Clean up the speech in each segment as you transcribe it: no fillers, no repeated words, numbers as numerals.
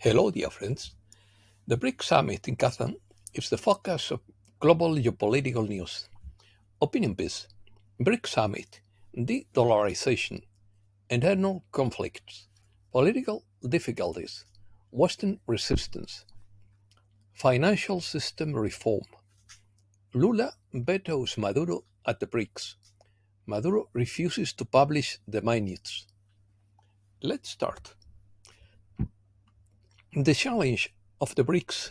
Hello, dear friends. The BRICS Summit in Kazan is the focus of global geopolitical news. Opinion piece, BRICS Summit, De-dollarization, internal conflicts, political difficulties, Western resistance, financial system reform. Lula vetoes Maduro at the BRICS. Maduro refuses to publish the minutes. Let's start. The challenge of the BRICS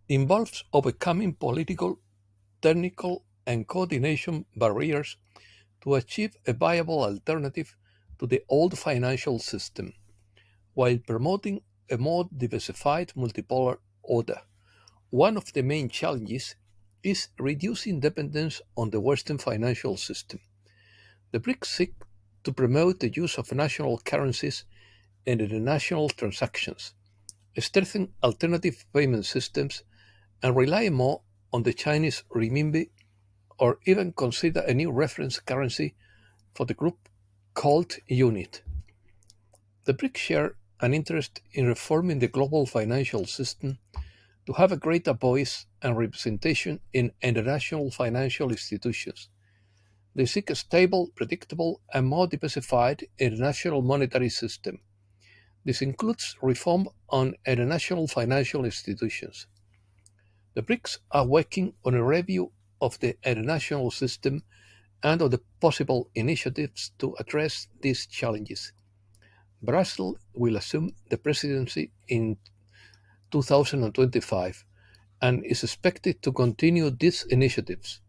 involves overcoming political, technical, and coordination barriers to achieve a viable alternative to the old financial system, while promoting a more diversified multipolar order. One of the main challenges is reducing dependence on the Western financial system. The BRICS seek to promote the use of national currencies in international transactions, strengthen alternative payment systems, and rely more on the Chinese renminbi, or even consider a new reference currency for the group called UNIT. The BRICS share an interest in reforming the global financial system to have a greater voice and representation in international financial institutions. They seek a stable, predictable, and more diversified international monetary system. This includes reform on international financial institutions. The BRICS are working on a review of the international system and of the possible initiatives to address these challenges. Brazil will assume the presidency in 2025 and is expected to continue these initiatives.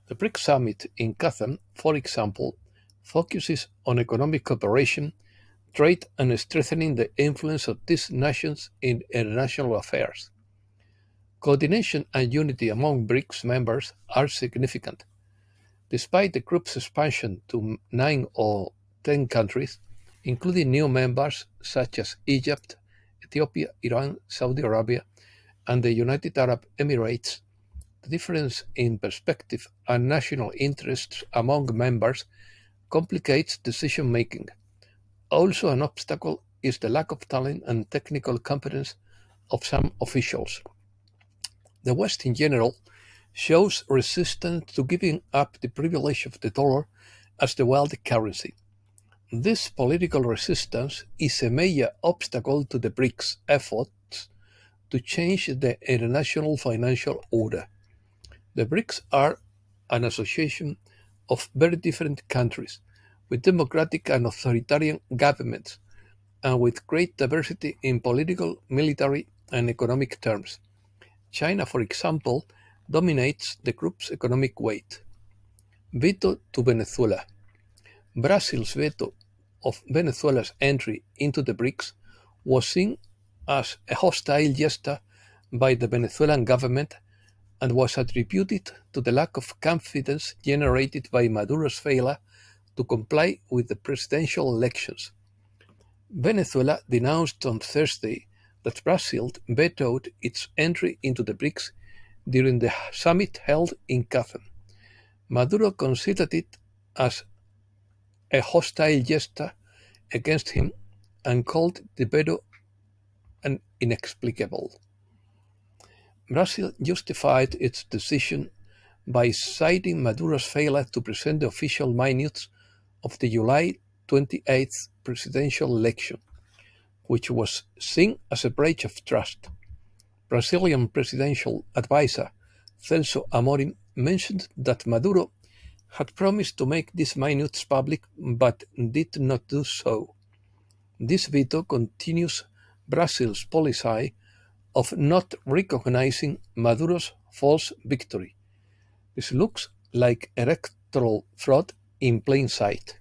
The BRICS Summit in Kazan, for example, focuses on economic cooperation, trade, and strengthening the influence of these nations in international affairs. Coordination and unity among BRICS members are significant. Despite the group's expansion to 9 or 10 countries, including new members such as Egypt, Ethiopia, Iran, Saudi Arabia, and the United Arab Emirates, the difference in perspective and national interests among members complicates decision making. Also, an obstacle is the lack of talent and technical competence of some officials. The West in general shows resistance to giving up the privilege of the dollar as the world currency. This political resistance is a major obstacle to the BRICS efforts to change the international financial order. The BRICS are an association of very different countries, with democratic and authoritarian governments, and with great diversity in political, military, and economic terms. China, for example, dominates the group's economic weight. Veto to Venezuela. Brazil's veto of Venezuela's entry into the BRICS was seen as a hostile gesture by the Venezuelan government and was attributed to the lack of confidence generated by Maduro's failure to comply with the presidential elections. Venezuela denounced on Thursday that Brazil vetoed its entry into the BRICS during the summit held in Kazan. Maduro considered it as a hostile gesture against him and called the veto inexplicable. Brazil justified its decision by citing Maduro's failure to present the official minutes of the July 28th presidential election, which was seen as a breach of trust. Brazilian presidential advisor Celso Amorim mentioned that Maduro had promised to make these minutes public but did not do so. This veto continues Brazil's policy of not recognizing Maduro's false victory. This looks like electoral fraud in plain sight.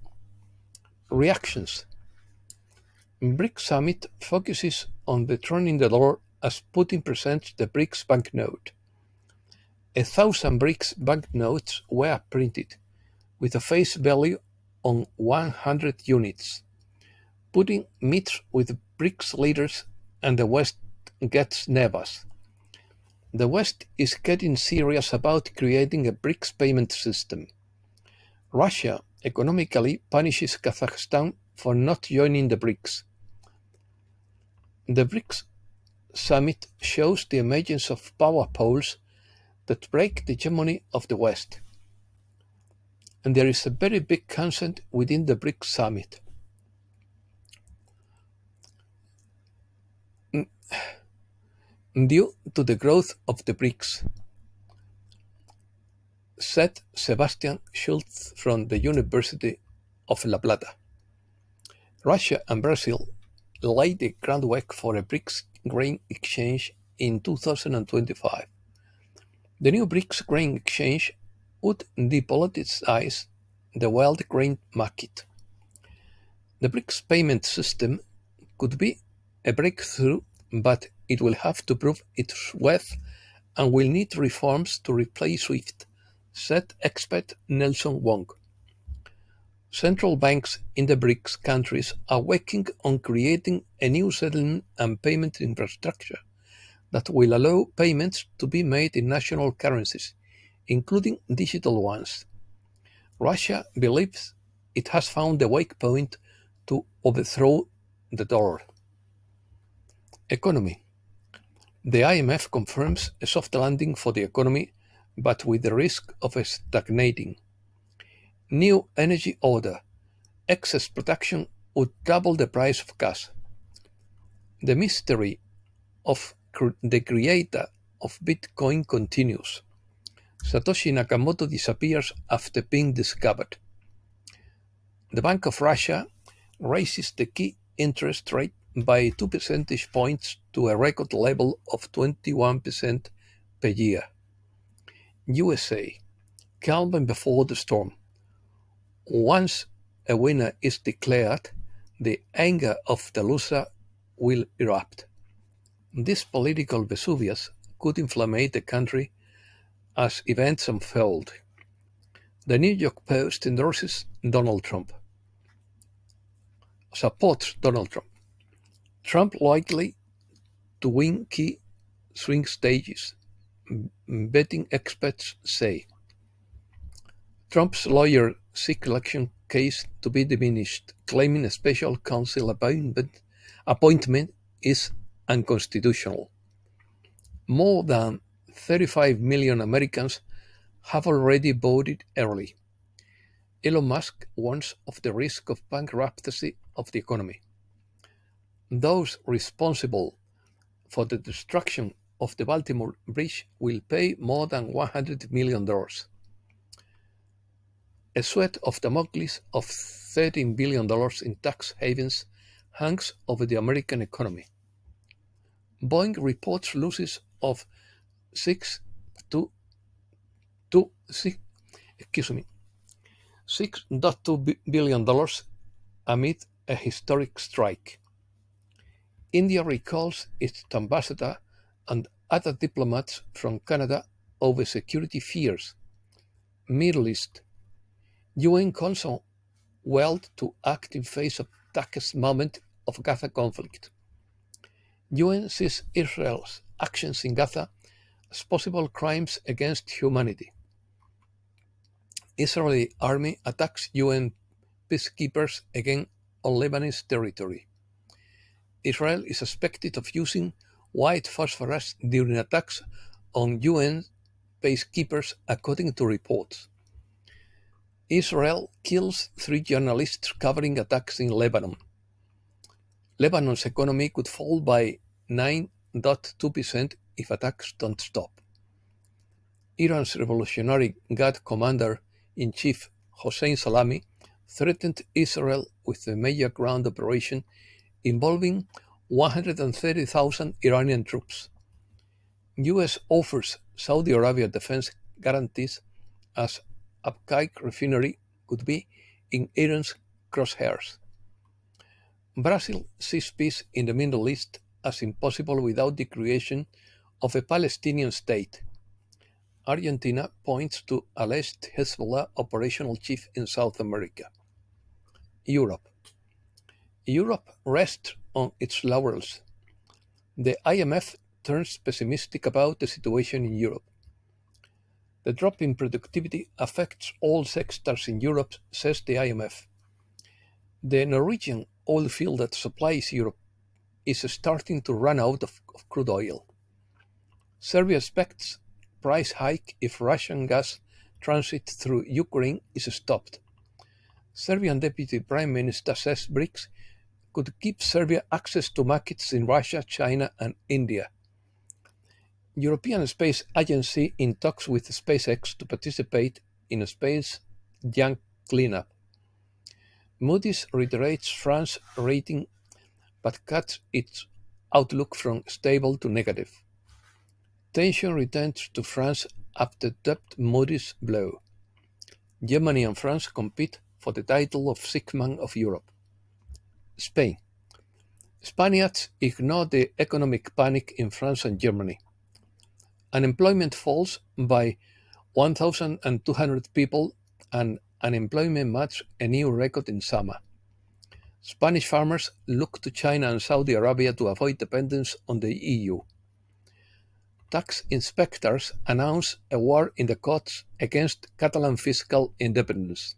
Reactions. BRICS Summit focuses on the turning the dollar as Putin presents the BRICS banknote. 1,000 BRICS banknotes were printed, with a face value on 100 units. Putin meets with BRICS leaders and the West gets nervous. The West is getting serious about creating a BRICS payment system. Russia economically punishes Kazakhstan for not joining the BRICS. The BRICS Summit shows the emergence of power poles that break the hegemony of the West, and there is a very big consent within the BRICS Summit. Due to the growth of the BRICS, said Sebastian Schultz from the University of La Plata, Russia and Brazil laid the groundwork for a BRICS grain exchange in 2025. The new BRICS grain exchange would depoliticize the world grain market. The BRICS payment system could be a breakthrough, but it will have to prove its worth and will need reforms to replace SWIFT, said expert Nelson Wong. Central banks in the BRICS countries are working on creating a new settlement and payment infrastructure that will allow payments to be made in national currencies, including digital ones. Russia believes it has found the wake point to overthrow the dollar. Economy. The IMF confirms a soft landing for the economy, but with the risk of stagnating. New energy order. Excess production would double the price of gas. The mystery of the creator of Bitcoin continues. Satoshi Nakamoto disappears after being discovered. The Bank of Russia raises the key interest rate by 2 percentage points to a record level of 21% per year. USA, calm before the storm. Once a winner is declared, the anger of the loser will erupt. This political Vesuvius could inflame the country as events unfold. The New York Post supports Donald Trump. Trump likely to win key swing states, betting experts say. Trump's lawyer seek election case to be diminished, claiming a special counsel appointment is unconstitutional. More than 35 million Americans have already voted early. Elon Musk warns of the risk of bankruptcy of the economy. Those responsible for the destruction of the Baltimore Bridge will pay more than $100 million. A sweat of Damocles of $13 billion in tax havens hangs over the American economy. Boeing reports losses of 6.2 billion dollars amid a historic strike. India recalls its ambassador and other diplomats from Canada over security fears. Middle East. UN Council willed to act in face of darkest moment of Gaza conflict. UN sees Israel's actions in Gaza as possible crimes against humanity. Israeli army attacks UN peacekeepers again on Lebanese territory. Israel is suspected of using white phosphorus during attacks on UN peacekeepers, according to reports. Israel kills 3 journalists covering attacks in Lebanon. Lebanon's economy could fall by 9.2% if attacks don't stop. Iran's Revolutionary Guard Commander-in-Chief Hossein Salami threatened Israel with a major ground operation involving 130,000 Iranian troops. US offers Saudi Arabia defense guarantees as Abqaiq refinery could be in Iran's crosshairs. Brazil sees peace in the Middle East as impossible without the creation of a Palestinian state. Argentina points to alleged Hezbollah operational chief in South America. Europe. Europe rests on its laurels. The IMF turns pessimistic about the situation in Europe. The drop in productivity affects all sectors in Europe, says the IMF. The Norwegian oil field that supplies Europe is starting to run out of crude oil. Serbia expects price hike if Russian gas transit through Ukraine is stopped. Serbian Deputy Prime Minister says BRICS could give Serbia access to markets in Russia, China, and India. European Space Agency in talks with SpaceX to participate in a space junk cleanup. Moody's reiterates France rating but cuts its outlook from stable to negative. Tension returns to France after debt Moody's blow. Germany and France compete for the title of Sixth Man of Europe. Spain. Spaniards ignore the economic panic in France and Germany. Unemployment falls by 1,200 people and unemployment matched a new record in summer. Spanish farmers look to China and Saudi Arabia to avoid dependence on the EU. Tax inspectors announce a war in the courts against Catalan fiscal independence.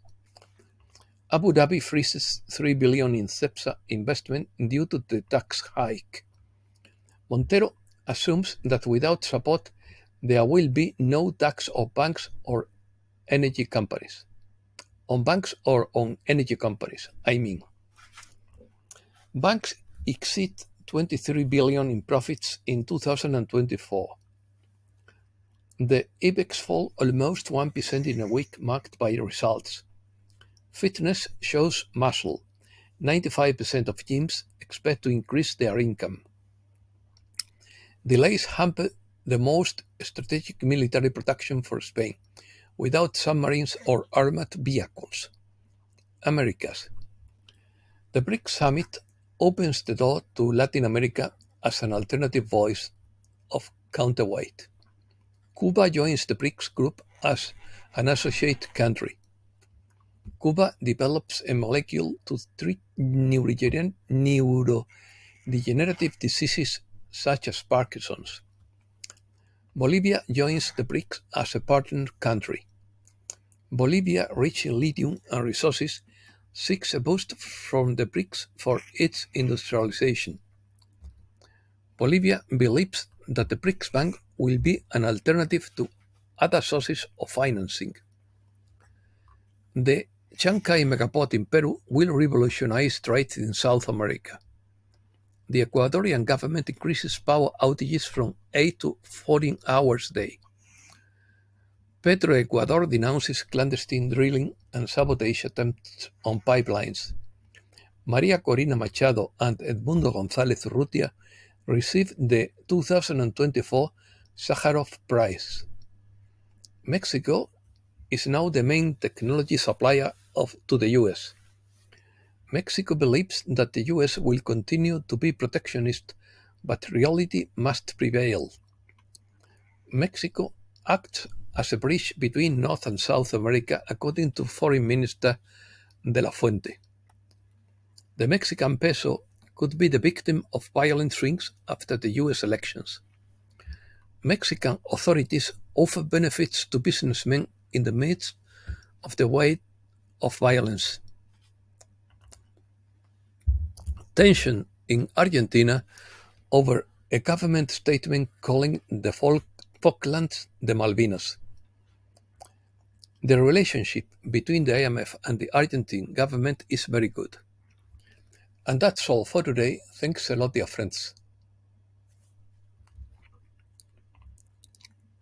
Abu Dhabi freezes $3 billion in CEPSA investment due to the tax hike. Montero assumes that without support, there will be no tax on banks or energy companies. On banks or on energy companies, I mean. Banks exceed $23 billion in profits in 2024. The IBEX fall almost 1% in a week marked by results. Fitness shows muscle. 95% of gyms expect to increase their income. Delays hamper the most strategic military production for Spain, without submarines or armored vehicles. Americas. The BRICS Summit opens the door to Latin America as an alternative voice of counterweight. Cuba joins the BRICS group as an associate country. Cuba develops a molecule to treat neurodegenerative diseases such as Parkinson's. Bolivia joins the BRICS as a partner country. Bolivia, rich in lithium and resources, seeks a boost from the BRICS for its industrialization. Bolivia believes that the BRICS Bank will be an alternative to other sources of financing. The Chancay megaport in Peru will revolutionize trade in South America. The Ecuadorian government increases power outages from 8 to 14 hours a day. Petroecuador denounces clandestine drilling and sabotage attempts on pipelines. Maria Corina Machado and Edmundo González Urrutia received the 2024 Sakharov Prize. Mexico is now the main technology supplier to the US. Mexico believes that the US will continue to be protectionist, but reality must prevail. Mexico acts as a bridge between North and South America, according to Foreign Minister de la Fuente. The Mexican peso could be the victim of violent swings after the US elections. Mexican authorities offer benefits to businessmen in the midst of the wave of violence. Tension in Argentina over a government statement calling the Falklands the Malvinas. The relationship between the IMF and the Argentine government is very good. And that's all for today. Thanks a lot, dear friends.